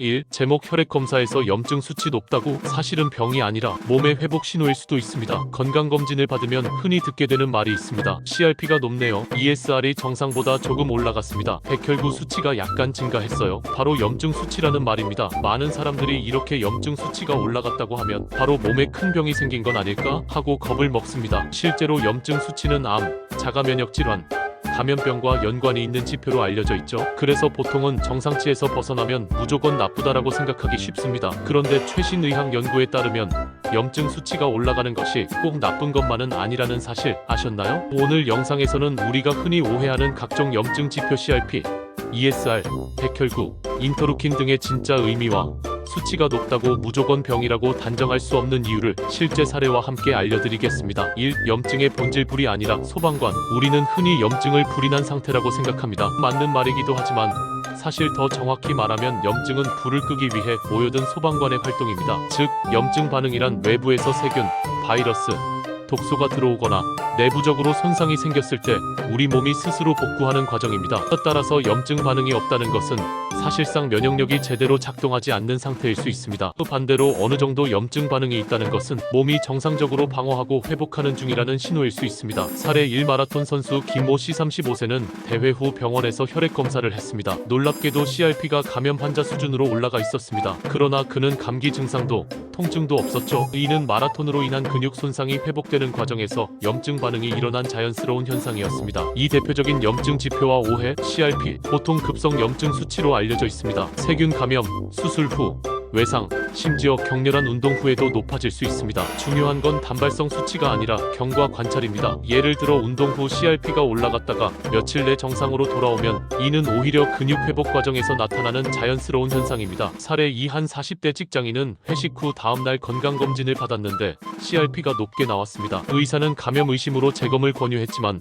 1. 제목 혈액검사에서 염증 수치 높다고 사실은 병이 아니라 몸의 회복 신호일 수도 있습니다. 건강검진을 받으면 흔히 듣게 되는 말이 있습니다. CRP가 높네요. ESR이 정상보다 조금 올라갔습니다. 백혈구 수치가 약간 증가했어요. 바로 염증 수치라는 말입니다. 많은 사람들이 이렇게 염증 수치가 올라갔다고 하면 바로 몸에 큰 병이 생긴 건 아닐까 하고 겁을 먹습니다. 실제로 염증 수치는 암, 자가면역 질환, 감염병과 연관이 있는 지표로 알려져 있죠. 그래서 보통은 정상치에서 벗어나면 무조건 나쁘다라고 생각하기 쉽습니다. 그런데 최신 의학 연구에 따르면 염증 수치가 올라가는 것이 꼭 나쁜 것만은 아니라는 사실 아셨나요? 오늘 영상에서는 우리가 흔히 오해하는 각종 염증 지표 CRP, ESR, 백혈구, 인터루킨 등의 진짜 의미와 수치가 높다고 무조건 병이라고 단정할 수 없는 이유를 실제 사례와 함께 알려드리겠습니다. 1. 염증의 본질불이 아니라 소방관. 우리는 흔히 염증을 불이 난 상태라고 생각합니다. 맞는 말이기도 하지만 사실 더 정확히 말하면 염증은 불을 끄기 위해 모여든 소방관의 활동입니다. 즉, 염증 반응이란 외부에서 세균, 바이러스, 독소가 들어오거나 내부적으로 손상이 생겼을 때 우리 몸이 스스로 복구하는 과정입니다. 따라서 염증 반응이 없다는 것은 사실상 면역력이 제대로 작동하지 않는 상태일 수 있습니다. 또 반대로 어느 정도 염증 반응이 있다는 것은 몸이 정상적으로 방어하고 회복하는 중이라는 신호일 수 있습니다. 사례 1. 마라톤 선수 김모 씨 35세는 대회 후 병원에서 혈액 검사를 했습니다. 놀랍게도 CRP가 감염 환자 수준으로 올라가 있었습니다. 그러나 그는 감기 증상도 통증도 없었죠. 이는 마라톤으로 인한 근육 손상이 회복되는 과정에서 염증 반응이 일어난 자연스러운 현상이었습니다. 이 대표적인 염증 지표와 오해, CRP, 보통 급성 염증 수치로 알려져 있습니다. 세균 감염, 수술 후, 외상, 심지어 격렬한 운동 후에도 높아질 수 있습니다. 중요한 건 단발성 수치가 아니라 경과 관찰입니다. 예를 들어 운동 후 CRP가 올라갔다가 며칠 내 정상으로 돌아오면 이는 오히려 근육 회복 과정에서 나타나는 자연스러운 현상입니다. 사례 2. 한 40대 직장인은 회식 후 다음날 건강검진을 받았는데 CRP가 높게 나왔습니다. 의사는 감염 의심으로 재검을 권유했지만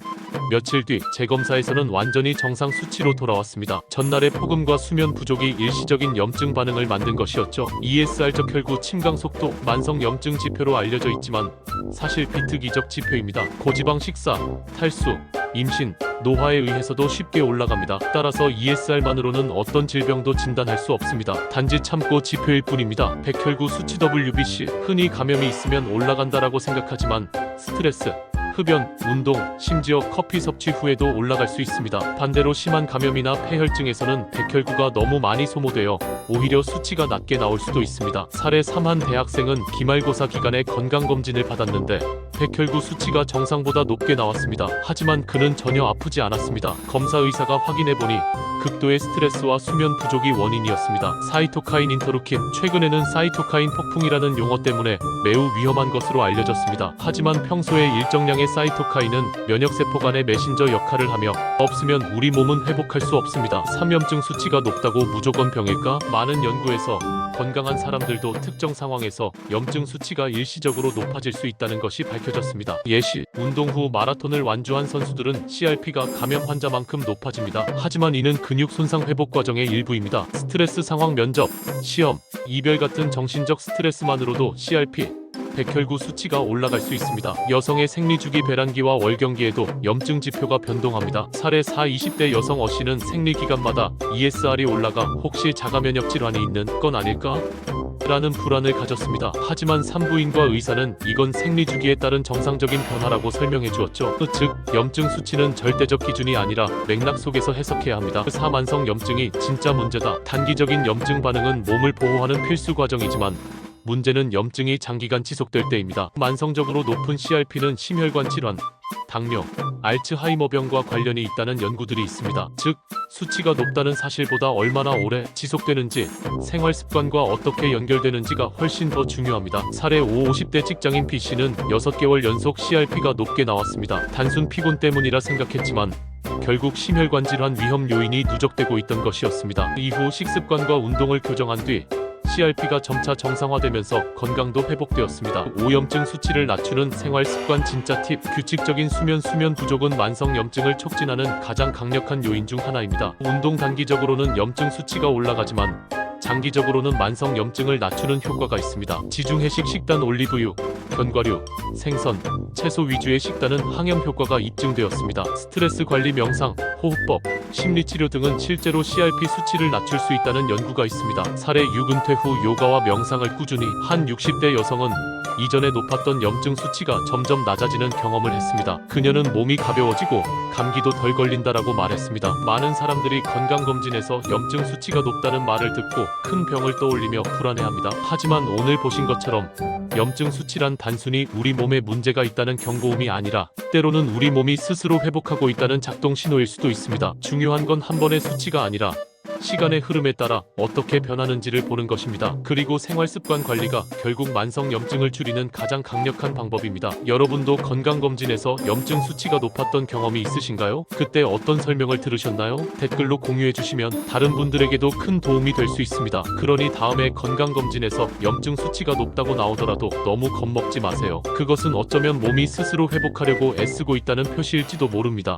며칠 뒤 재검사에서는 완전히 정상 수치로 돌아왔습니다. 전날의 폭음과 수면 부족이 일시적인 염증 반응을 만든 것이었죠. ESR적 혈구 침강 속도 만성 염증 지표로 알려져 있지만 사실 비특이적 지표입니다. 고지방 식사, 탈수, 임신, 노화에 의해서도 쉽게 올라갑니다. 따라서 ESR만으로는 어떤 질병도 진단할 수 없습니다. 단지 참고 지표일 뿐입니다. 백혈구 수치 WBC, 흔히 감염이 있으면 올라간다라고 생각하지만 스트레스, 흡연, 운동, 심지어 커피 섭취 후에도 올라갈 수 있습니다. 반대로 심한 감염이나 폐혈증에서는 백혈구가 너무 많이 소모되어 오히려 수치가 낮게 나올 수도 있습니다. 사례 3. 한 대학생은 기말고사 기간에 건강검진을 받았는데 백혈구 수치가 정상보다 높게 나왔습니다. 하지만 그는 전혀 아프지 않았습니다. 검사 의사가 확인해보니 극도의 스트레스와 수면 부족이 원인이었습니다. 사이토카인 인터루킨, 최근에는 사이토카인 폭풍이라는 용어 때문에 매우 위험한 것으로 알려졌습니다. 하지만 평소에 일정량의 사이토카인은 면역세포 간의 메신저 역할을 하며 없으면 우리 몸은 회복할 수 없습니다. 3. 염증 수치가 높다고 무조건 병일까? 많은 연구에서 건강한 사람들도 특정 상황에서 염증 수치가 일시적으로 높아질 수 있다는 것이 밝혀졌습니다. 예시, 운동 후 마라톤을 완주한 선수들은 CRP가 감염 환자만큼 높아집니다. 하지만 이는 근육 손상 회복 과정의 일부입니다. 스트레스 상황, 면접, 시험, 이별 같은 정신적 스트레스만으로도 CRP, 백혈구 수치가 올라갈 수 있습니다. 여성의 생리주기 배란기와 월경기에도 염증 지표가 변동합니다. 사례 4. 20대 여성 어씨는 생리기간마다 ESR이 올라가 혹시 자가면역 질환이 있는 건 아닐까? 라는 불안을 가졌습니다. 하지만 산부인과 의사는 이건 생리주기에 따른 정상적인 변화라고 설명해 주었죠. 즉, 염증 수치는 절대적 기준이 아니라 맥락 속에서 해석해야 합니다. 4. 만성 염증이 진짜 문제다. 단기적인 염증 반응은 몸을 보호하는 필수 과정이지만 문제는 염증이 장기간 지속될 때입니다. 만성적으로 높은 CRP는 심혈관 질환, 당뇨, 알츠하이머병과 관련이 있다는 연구들이 있습니다. 즉, 수치가 높다는 사실보다 얼마나 오래 지속되는지, 생활 습관과 어떻게 연결되는지가 훨씬 더 중요합니다. 사례 5. 50대 직장인 B씨는 6개월 연속 CRP가 높게 나왔습니다. 단순 피곤 때문이라 생각했지만 결국 심혈관 질환 위험 요인이 누적되고 있던 것이었습니다. 이후 식습관과 운동을 교정한 뒤 CRP가 점차 정상화되면서 건강도 회복되었습니다. 오염증 수치를 낮추는 생활습관 진짜 팁. 규칙적인 수면 부족은 만성 염증을 촉진하는 가장 강력한 요인 중 하나입니다. 운동, 단기적으로는 염증 수치가 올라가지만 장기적으로는 만성 염증을 낮추는 효과가 있습니다. 지중해식 식단 올리브유, 견과류, 생선, 채소 위주의 식단은 항염 효과가 입증되었습니다. 스트레스 관리, 명상, 호흡법, 심리치료 등은 실제로 CRP 수치를 낮출 수 있다는 연구가 있습니다. 사례 유근퇴 후 요가와 명상을 꾸준히 한 60대 여성은 이전에 높았던 염증 수치가 점점 낮아지는 경험을 했습니다. 그녀는 몸이 가벼워지고 감기도 덜 걸린다라고 말했습니다. 많은 사람들이 건강검진에서 염증 수치가 높다는 말을 듣고 큰 병을 떠올리며 불안해합니다. 하지만 오늘 보신 것처럼 염증 수치란 단순히 우리 몸에 문제가 있다는 경고음이 아니라 때로는 우리 몸이 스스로 회복하고 있다는 작동 신호일 수도 있습니다. 중요한 건 한 번의 수치가 아니라 시간의 흐름에 따라 어떻게 변하는지를 보는 것입니다. 그리고 생활습관 관리가 결국 만성 염증을 줄이는 가장 강력한 방법입니다. 여러분도 건강검진에서 염증 수치가 높았던 경험이 있으신가요? 그때 어떤 설명을 들으셨나요? 댓글로 공유해 주시면 다른 분들에게도 큰 도움이 될 수 있습니다. 그러니 다음에 건강검진에서 염증 수치가 높다고 나오더라도 너무 겁먹지 마세요. 그것은 어쩌면 몸이 스스로 회복하려고 애쓰고 있다는 표시일지도 모릅니다.